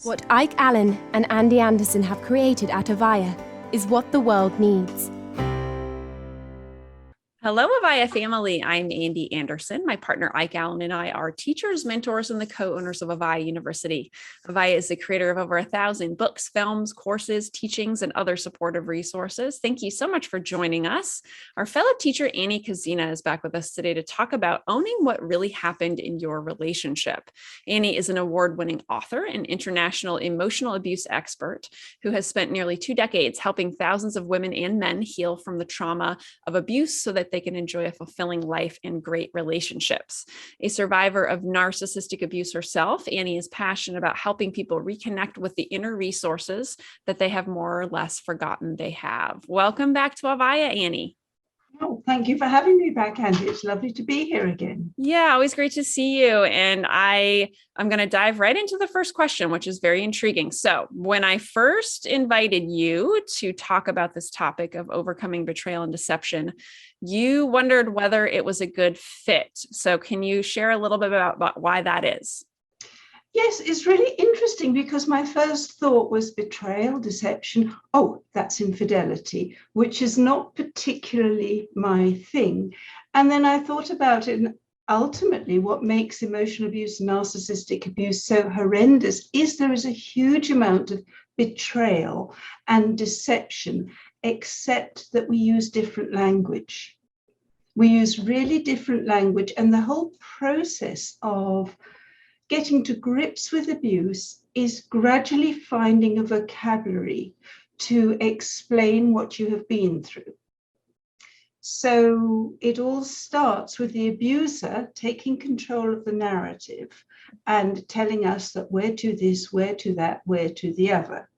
What Ike Allen and Andy Anderson have created at AVAIYA is what the world needs. Hello, AVAIYA family. I'm Andy Anderson. My partner Ike Allen and I are teachers, mentors, and the co-owners of AVAIYA University. AVAIYA is the creator of over 1,000 books, films, courses, teachings, and other supportive resources. Thank you so much for joining us. Our fellow teacher, Kaszina, is back with us today to talk about owning what really happened in your relationship. Annie is an award-winning author and international emotional abuse expert who has spent nearly 2 decades helping thousands of women and men heal from the trauma of abuse so that they can enjoy a fulfilling life and great relationships. A survivor of narcissistic abuse herself, Annie is passionate about helping people reconnect with the inner resources that they have more or less forgotten they have. Welcome back to AVAIYA, Annie. Oh, thank you for having me back, Andy. It's lovely to be here again. Yeah, always great to see you. And I'm going to dive right into the first question, which is very intriguing. So when I first invited you to talk about this topic of overcoming betrayal and deception, you wondered whether it was a good fit. So can you share a little bit about why that is? Yes, it's really interesting because my first thought was betrayal, deception. Oh, that's infidelity, which is not particularly my thing. And then I thought about it, and ultimately what makes emotional abuse, narcissistic abuse so horrendous is there is a huge amount of betrayal and deception, except that we use different language. We use really different language, and the whole process of getting to grips with abuse is gradually finding a vocabulary to explain what you have been through. So it all starts with the abuser taking control of the narrative and telling us that we're to this, we're to that, we're to the other.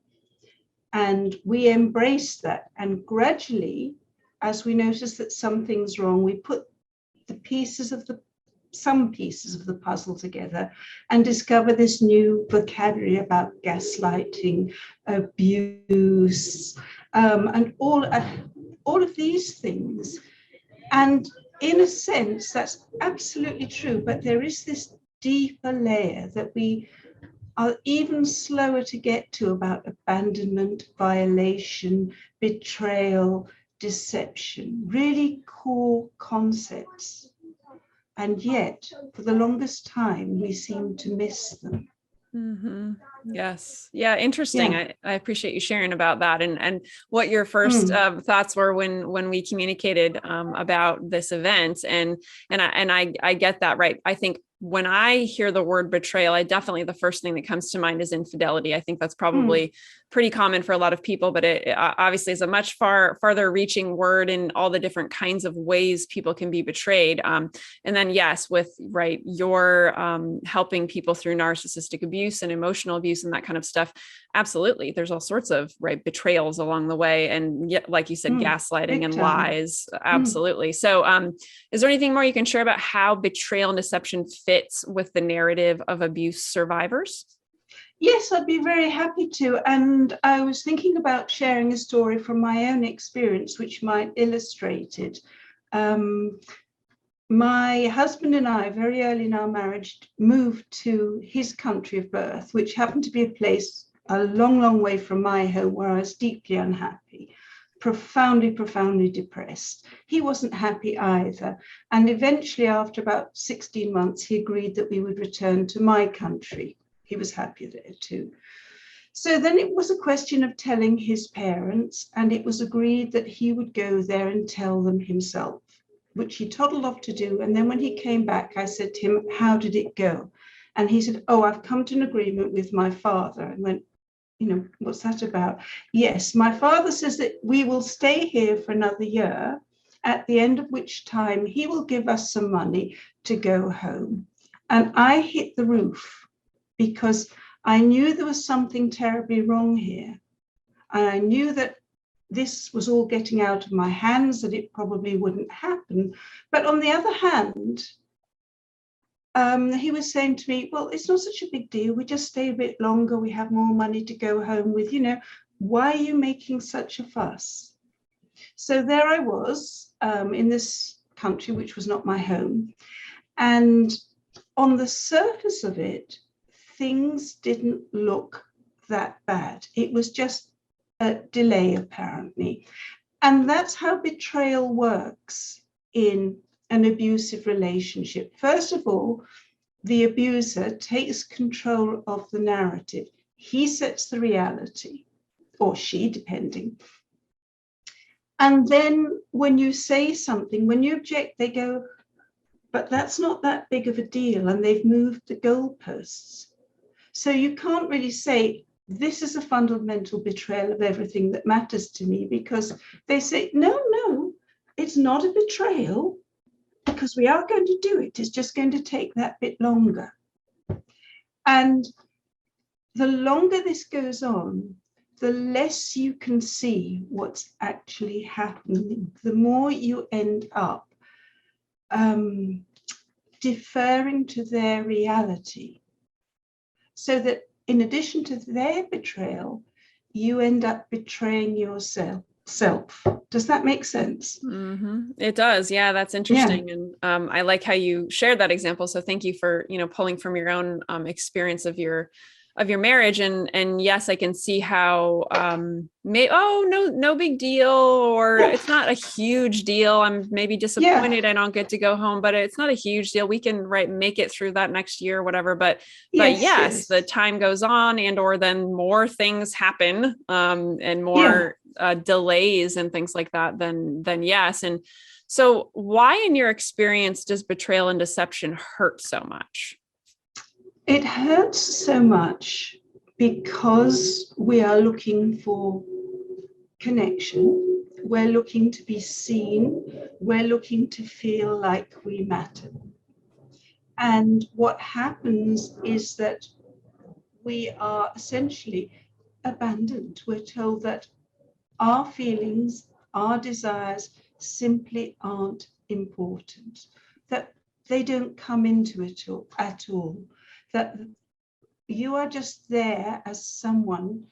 And we embrace that. And gradually, as we notice that something's wrong, we put some pieces of the puzzle together and discover this new vocabulary about gaslighting, abuse, and all of these things. And in a sense, that's absolutely true, but there is this deeper layer that we are even slower to get to about abandonment, violation, betrayal, deception, really core concepts. And yet, for the longest time, we seem to miss them. Mm-hmm. Yes. Yeah. Interesting. Yeah. I appreciate you sharing about that and what your first thoughts were when we communicated about this event. And I get that, right. I think when I hear the word betrayal, the first thing that comes to mind is infidelity. I think that's probably pretty common for a lot of people, but it obviously is a much farther reaching word in all the different kinds of ways people can be betrayed. And then yes, with your helping people through narcissistic abuse and emotional abuse and that kind of stuff. Absolutely. There's all sorts of betrayals along the way. And yet, like you said, gaslighting and lies. Absolutely. So is there anything more you can share about how betrayal and deception fits with the narrative of abuse survivors? Yes, I'd be very happy to. And I was thinking about sharing a story from my own experience, which might illustrate it. My husband and I, very early in our marriage, moved to his country of birth, which happened to be a place a long, long way from my home, where I was deeply unhappy, profoundly, profoundly depressed. He wasn't happy either. And eventually, after about 16 months, he agreed that we would return to my country. He was happy there too. So then it was a question of telling his parents, and it was agreed that he would go there and tell them himself, which he toddled off to do. And then when he came back, I said to him, how did it go? And he said, oh, I've come to an agreement with my father. And went, what's that about? Yes, my father says that we will stay here for another year, at the end of which time he will give us some money to go home. And I hit the roof because I knew there was something terribly wrong here. And I knew that this was all getting out of my hands, that it probably wouldn't happen. But on the other hand, he was saying to me, well, it's not such a big deal. We just stay a bit longer. We have more money to go home with. Why are you making such a fuss? So there I was in this country, which was not my home. And on the surface of it, things didn't look that bad. It was just a delay, apparently. And that's how betrayal works in an abusive relationship. First of all, the abuser takes control of the narrative. He sets the reality, or she, depending. And then when you say something, when you object, they go, but that's not that big of a deal, and they've moved the goalposts. So you can't really say, this is a fundamental betrayal of everything that matters to me, because they say, no, it's not a betrayal, because we are going to do it. It's just going to take that bit longer. And the longer this goes on, the less you can see what's actually happening, the more you end up deferring to their reality. So that in addition to their betrayal, you end up betraying yourself. Does that make sense? Mm-hmm. It does. Yeah, that's interesting. Yeah. And I like how you shared that example. So thank you for, pulling from your own experience of your marriage. And yes, I can see how, no big deal, or it's not a huge deal. I'm maybe disappointed I don't get to go home, but it's not a huge deal. We can make it through that next year or whatever. But yes, the time goes on, and, or then more things happen, and more delays and things like that, then yes. And so why, in your experience, does betrayal and deception hurt so much? It hurts so much because we are looking for connection. We're looking to be seen. We're looking to feel like we matter. And what happens is that we are essentially abandoned. We're told that our feelings, our desires simply aren't important, that they don't come into it at all, that you are just there as someone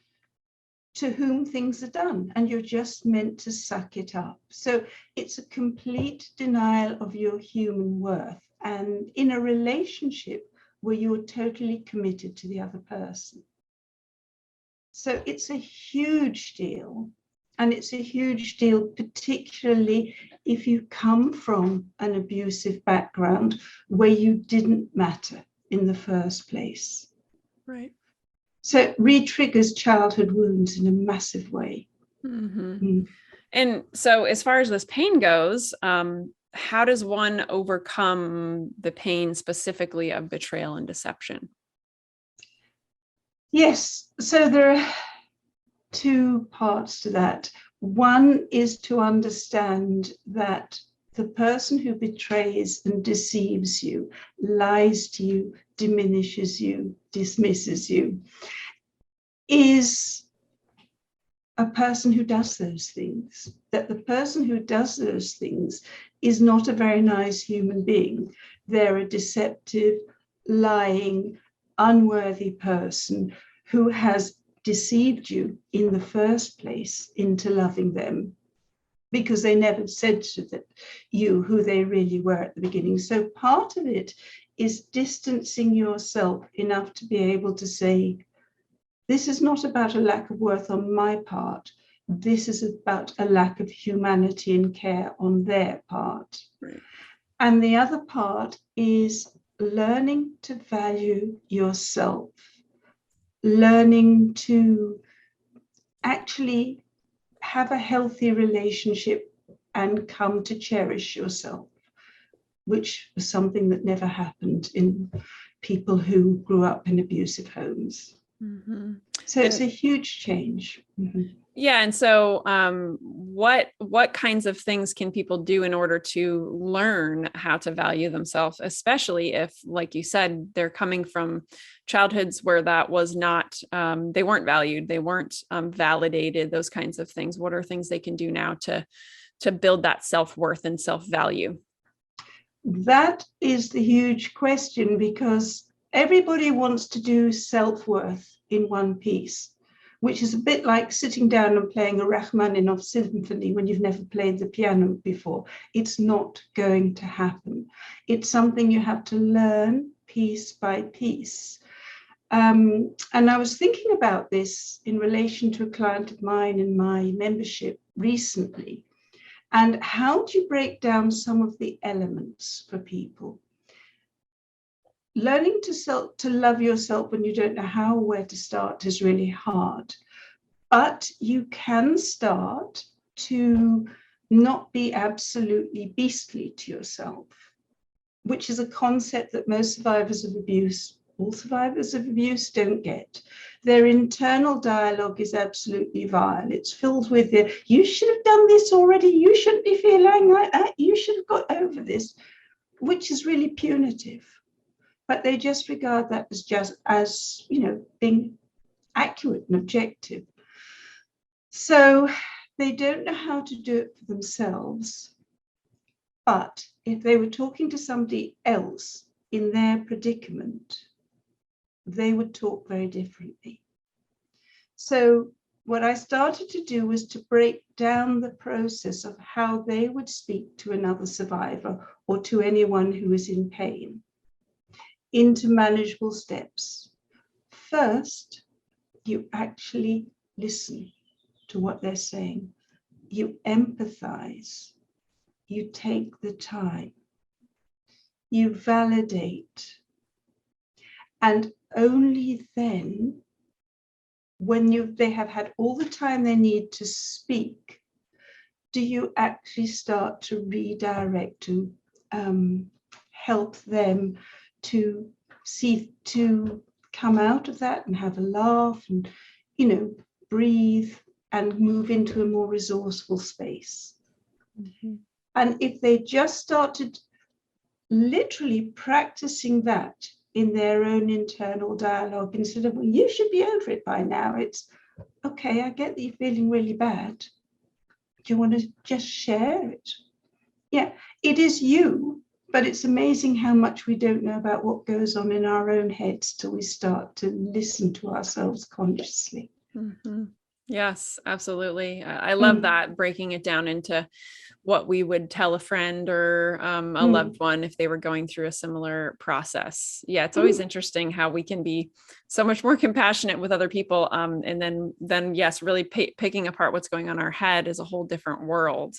to whom things are done, and you're just meant to suck it up. So it's a complete denial of your human worth, and in a relationship where you're totally committed to the other person. So it's a huge deal. And it's a huge deal, particularly if you come from an abusive background where you didn't matter in the first place. Right. So it re-triggers childhood wounds in a massive way. Mm-hmm. Mm. And so as far as this pain goes, how does one overcome the pain specifically of betrayal and deception? Yes, so there are two parts to that. One is to understand that the person who betrays and deceives you, lies to you, diminishes you, dismisses you, is a person who does those things. That the person who does those things is not a very nice human being. They're a deceptive, lying, unworthy person who has deceived you in the first place into loving them, because they never said to you who they really were at the beginning. So part of it is distancing yourself enough to be able to say, this is not about a lack of worth on my part. This is about a lack of humanity and care on their part. Right. And the other part is learning to value yourself, learning to actually have a healthy relationship and come to cherish yourself, which was something that never happened in people who grew up in abusive homes. Mm-hmm. So it's a huge change. Mm-hmm. Yeah. And so what kinds of things can people do in order to learn how to value themselves, especially if, like you said, they're coming from childhoods where that was not, they weren't valued, they weren't validated, those kinds of things? What are things they can do now to build that self-worth and self-value? That is the huge question, because everybody wants to do self-worth in one piece, which is a bit like sitting down and playing a Rachmaninoff symphony when you've never played the piano before. It's not going to happen. It's something you have to learn piece by piece. And I was thinking about this in relation to a client of mine in my membership recently. And how do you break down some of the elements for people? Learning to love yourself when you don't know how or where to start is really hard. But you can start to not be absolutely beastly to yourself, which is a concept that most survivors of abuse, all survivors of abuse, don't get. Their internal dialogue is absolutely vile. It's filled with you should have done this already. You shouldn't be feeling like that. You should have got over this, which is really punitive. But they just regard that as being accurate and objective. So they don't know how to do it for themselves. But if they were talking to somebody else in their predicament, they would talk very differently. So what I started to do was to break down the process of how they would speak to another survivor or to anyone who is in pain into manageable steps. First, you actually listen to what they're saying. You empathize. You take the time. You validate. And only then, when they have had all the time they need to speak, do you actually start to redirect, to help them to come out of that and have a laugh and, breathe and move into a more resourceful space. Mm-hmm. And if they just started literally practicing that in their own internal dialogue, instead of, well, you should be over it by now, it's, okay, I get that you're feeling really bad. Do you want to just share it? Yeah, it is you, but it's amazing how much we don't know about what goes on in our own heads till we start to listen to ourselves consciously. Mm-hmm. Yes, absolutely. I love that, breaking it down into what we would tell a friend or a loved one if they were going through a similar process. Yeah, it's always interesting how we can be so much more compassionate with other people. And then yes, really picking apart what's going on in our head is a whole different world.